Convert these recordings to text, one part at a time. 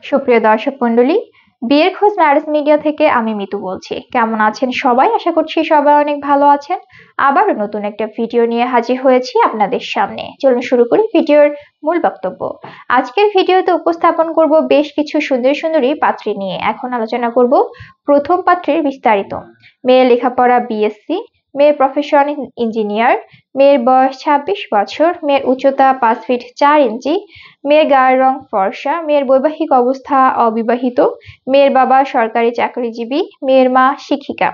সুপ্রিয় দর্শক মণ্ডলী, বিয়ের খোঁজ ম্যারেজ মিডিয়া থেকে আমি মিতু বলছি। কেমন আছেন সবাই? আশা করছি সবাই অনেক ভালো আছেন। আবারও নতুন একটা ভিডিও নিয়ে হাজির হয়েছি আপনাদের সামনে। চলুন শুরু করি ভিডিওর মূল বক্তব্য। আজকের ভিডিওতে উপস্থাপন করব বেশ কিছু সুন্দরী পাত্রী নিয়ে। এখন আলোচনা করব প্রথম পাত্রীর বিস্তারিত। মেয়ের লেখাপড়া বিএসসি, মেয়ের প্রফেশন ইঞ্জিনিয়ার, মেয়ের বয়স 26 বছর, মেয়ের উচ্চতা 5 ফিট 4 ইঞ্চি, মেয়ের গায়ের রং ফর্সা, মেয়ের বৈবাহিক অবস্থা অবিবাহিত, মেয়ের বাবা সরকারি চাকরিজীবী, মেয়ের মা শিক্ষিকা,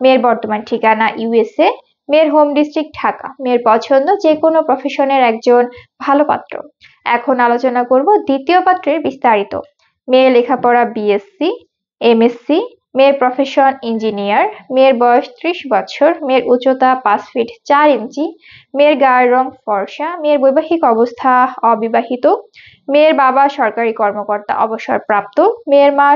মেয়ের বর্তমান ঠিকানা ইউএসএ, মেয়ের হোম ডিস্ট্রিক্ট ঢাকা, মেয়ের পছন্দ যে কোনো প্রফেশনের একজন ভালো পাত্র। এখন আলোচনা করব দ্বিতীয় পাত্রের বিস্তারিত। মেয়ের লেখাপড়া বিএসসি, এমএসসি, মেয়ের প্রফেশন ইঞ্জিনিয়ার, মেয়ের বয়স 30 বছর, মেয়ের উচ্চতা 5 ফিট 4 ইঞ্চি, মেয়ের গায়ের রং ফর্সা, মেয়ের বৈবাহিক অবস্থা অবিবাহিত, মেয়ের বাবা সরকারি কর্মকর্তা অবসরপ্রাপ্ত, মেয়ের মা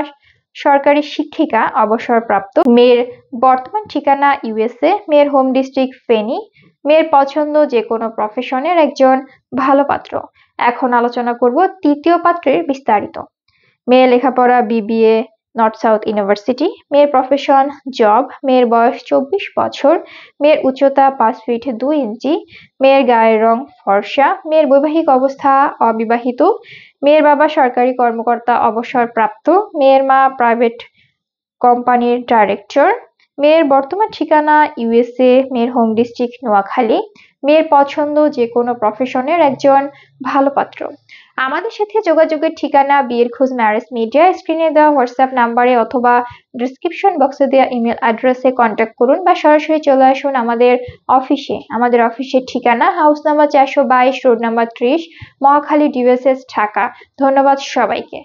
সরকারি শিক্ষিকা অবসরপ্রাপ্ত, মেয়ের বর্তমান ঠিকানা ইউএসএ, মেয়ের হোম ডিস্ট্রিক্ট ফেনী, মেয়ের পছন্দ যে কোনো প্রফেশনের একজন ভালো পাত্র। এখন আলোচনা করব তৃতীয় পাত্রের বিস্তারিত। মেয়ের লেখাপড়া বিবিএ নর্থ সাউথ ইউনিভার্সিটি, মেয়ের প্রফেশন জব, মেয়ের বয়স 24 বছর, মেয়ের উচ্চতা 5 ফিট 2 ইঞ্চি, মেয়ের গায়ের রং ফর্সা, মেয়ের বৈবাহিক অবস্থা অবিবাহিত, মেয়ের বাবা সরকারি কর্মকর্তা অবসরপ্রাপ্ত, মেয়ের মা প্রাইভেট কোম্পানির ডাইরেক্টর, মেয়ের বর্তমান ঠিকানা ইউএসএ, মেয়ের হোম ডিস্ট্রিক্ট নোয়াখালী, মেয়ের পছন্দ যে কোনো প্রফেশনের একজন ভালো পাত্র। আমাদের সাথে যোগাযোগের ঠিকানা বিয়ের খোঁজ ম্যারেজ মিডিয়া, স্ক্রিনে দেওয়া হোয়াটসঅ্যাপ নাম্বারে অথবা ডিসক্রিপশন বক্সে দেওয়া ইমেল অ্যাড্রেসে কন্ট্যাক্ট করুন বা সরাসরি চলে আসুন আমাদের অফিসে। আমাদের অফিসের ঠিকানা house number 422, road number 30, Mohakhali ডিওএসএস Dhaka. ধন্যবাদ সবাইকে।